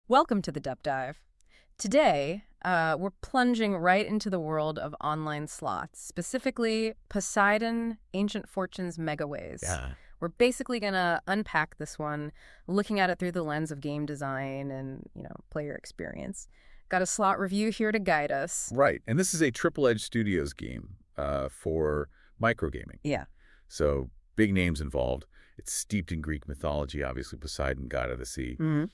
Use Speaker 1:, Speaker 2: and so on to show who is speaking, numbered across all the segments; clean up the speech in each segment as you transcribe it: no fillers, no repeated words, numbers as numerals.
Speaker 1: Welcome to the Deep Dive. Today, we're plunging right into the world of online slots, specifically Poseidon Ancient Fortunes Megaways.
Speaker 2: Yeah.
Speaker 1: We're basically going to unpack this one, looking at it through the lens of game design and, player experience. Got a slot review here to guide us.
Speaker 2: Right. And this is a triple-edged studios game for microgaming.
Speaker 1: Yeah.
Speaker 2: So big names involved. It's steeped in Greek mythology, obviously Poseidon, god of the sea.
Speaker 1: Mm-hmm.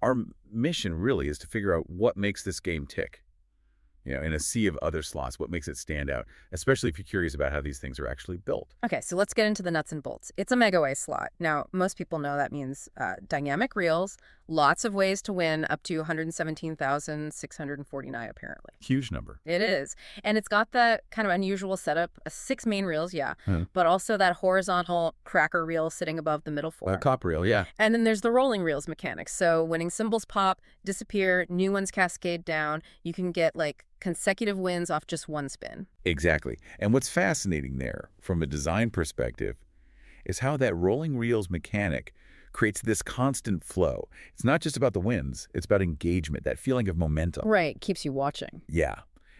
Speaker 2: Our mission really is to figure out what makes this game tick. In a sea of other slots, what makes it stand out, especially if you're curious about how these things are actually built.
Speaker 1: Okay, so let's get into the nuts and bolts. It's a Megaway slot. Now, most people know that means dynamic reels, lots of ways to win, up to 117,649 apparently.
Speaker 2: Huge number.
Speaker 1: It is. And it's got that kind of unusual setup, 6 main reels, yeah,
Speaker 2: Huh.
Speaker 1: but also that horizontal cracker reel sitting above the middle four.
Speaker 2: Copper reel, yeah.
Speaker 1: And then there's the rolling reels mechanics. So winning symbols pop, disappear, new ones cascade down. You can get consecutive wins off just one spin.
Speaker 2: Exactly. And what's fascinating there, from a design perspective, is how that rolling reels mechanic creates this constant flow. It's not just about the wins, it's about engagement, that feeling of momentum.
Speaker 1: Right, keeps you watching.
Speaker 2: Yeah.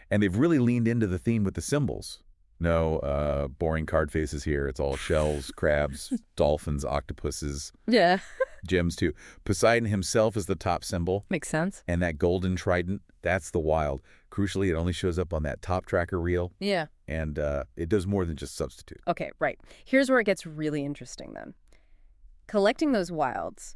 Speaker 2: And they've really leaned into the theme with the symbols. No boring card faces here. It's all shells, crabs, dolphins, octopuses,
Speaker 1: Yeah.
Speaker 2: gems too. Poseidon himself is the top symbol.
Speaker 1: Makes sense.
Speaker 2: And that golden trident, that's the wild. Crucially, it only shows up on that top tracker reel.
Speaker 1: Yeah.
Speaker 2: And it does more than just substitute.
Speaker 1: Okay, right. Here's where it gets really interesting then. Collecting those wilds,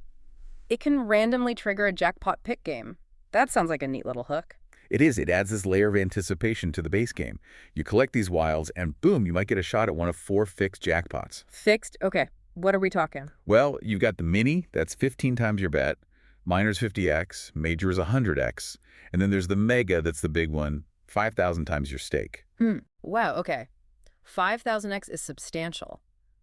Speaker 1: it can randomly trigger a jackpot pick game. That sounds like a neat little hook.
Speaker 2: It is. It adds this layer of anticipation to the base game. You collect these wilds, and boom, you might get a shot at one of 4 fixed jackpots.
Speaker 1: Fixed? Okay. What are we talking?
Speaker 2: Well, you've got the mini, that's 15 times your bet. Minor's 50x, major is 100x. And then there's the mega, that's the big one, 5,000 times your stake.
Speaker 1: Wow, okay. 5,000x is substantial.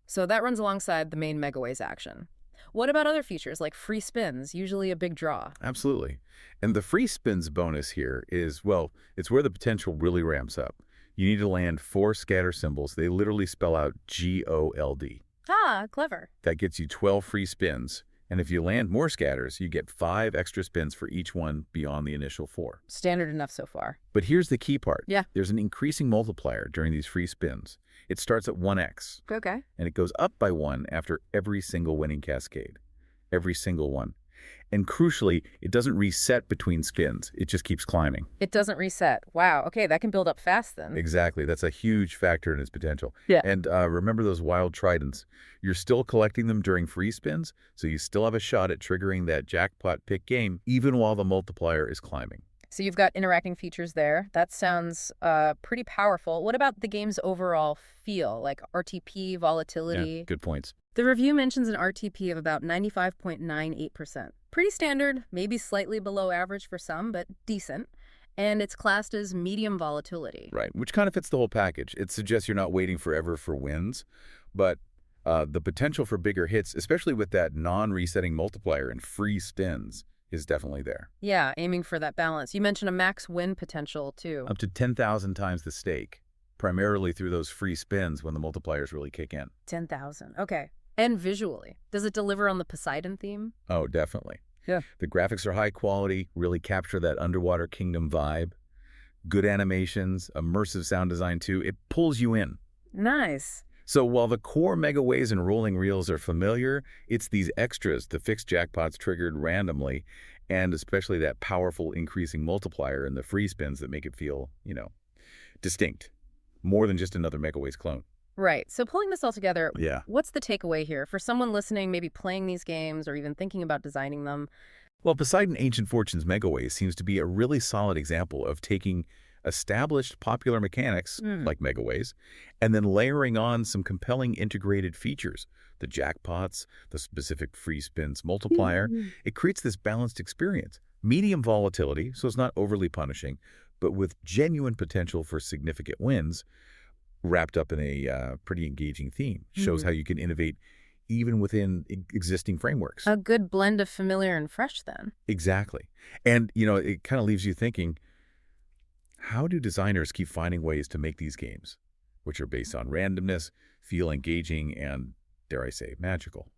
Speaker 1: So that runs alongside the main Megaways action. What about other features like free spins, usually a big draw?
Speaker 2: Absolutely. And the free spins bonus here is, well, it's where the potential really ramps up. You need to land 4 scatter symbols. They literally spell out GOLD.
Speaker 1: Ah, clever.
Speaker 2: That gets you 12 free spins. And if you land more scatters, you get 5 extra spins for each one beyond the initial 4.
Speaker 1: Standard enough so far.
Speaker 2: But here's the key part.
Speaker 1: Yeah.
Speaker 2: There's an increasing multiplier during these free spins. It starts at 1x,
Speaker 1: Okay.
Speaker 2: and it goes up by 1 after every single winning cascade. Every single one. And crucially, it doesn't reset between spins. It just keeps climbing.
Speaker 1: It doesn't reset. Wow, okay, that can build up fast then.
Speaker 2: Exactly. That's a huge factor in its potential.
Speaker 1: Yeah.
Speaker 2: And remember those wild tridents. You're still collecting them during free spins, so you still have a shot at triggering that jackpot pick game, even while the multiplier is climbing.
Speaker 1: So you've got interacting features there. That sounds pretty powerful. What about the game's overall feel, like RTP, volatility?
Speaker 2: Yeah, good points.
Speaker 1: The review mentions an RTP of about 95.98%. Pretty standard, maybe slightly below average for some, but decent. And it's classed as medium volatility.
Speaker 2: Right, which kind of fits the whole package. It suggests you're not waiting forever for wins, but the potential for bigger hits, especially with that non-resetting multiplier and free spins, is definitely there.
Speaker 1: Yeah, aiming for that balance. You mentioned a max win potential, too.
Speaker 2: Up to 10,000 times the stake, primarily through those free spins when the multipliers really kick in.
Speaker 1: 10,000. Okay. And visually, does it deliver on the Poseidon theme?
Speaker 2: Oh, definitely.
Speaker 1: Yeah.
Speaker 2: The graphics are high quality, really capture that underwater kingdom vibe. Good animations, immersive sound design too. It pulls you in.
Speaker 1: Nice.
Speaker 2: So while the core megaways and rolling reels are familiar, it's these extras, the fixed jackpots triggered randomly, and especially that powerful increasing multiplier and the free spins that make it feel, distinct. More than just another megaways clone.
Speaker 1: Right. So pulling this all together,
Speaker 2: Yeah.
Speaker 1: what's the takeaway here for someone listening, maybe playing these games or even thinking about designing them?
Speaker 2: Well, Poseidon Ancient Fortunes Megaways seems to be a really solid example of taking established popular mechanics, like Megaways, and then layering on some compelling integrated features. The jackpots, the specific free spins multiplier. It creates this balanced experience. Medium volatility, so it's not overly punishing, but with genuine potential for significant wins, wrapped up in a pretty engaging theme. Shows how you can innovate even within existing frameworks.
Speaker 1: A good blend of familiar and fresh, then.
Speaker 2: Exactly. And, it kind of leaves you thinking, how do designers keep finding ways to make these games, which are based on randomness, feel engaging, and, dare I say, magical?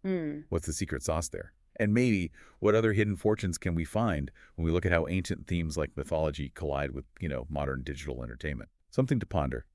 Speaker 2: What's the secret sauce there? And maybe what other hidden fortunes can we find when we look at how ancient themes like mythology collide with, modern digital entertainment? Something to ponder.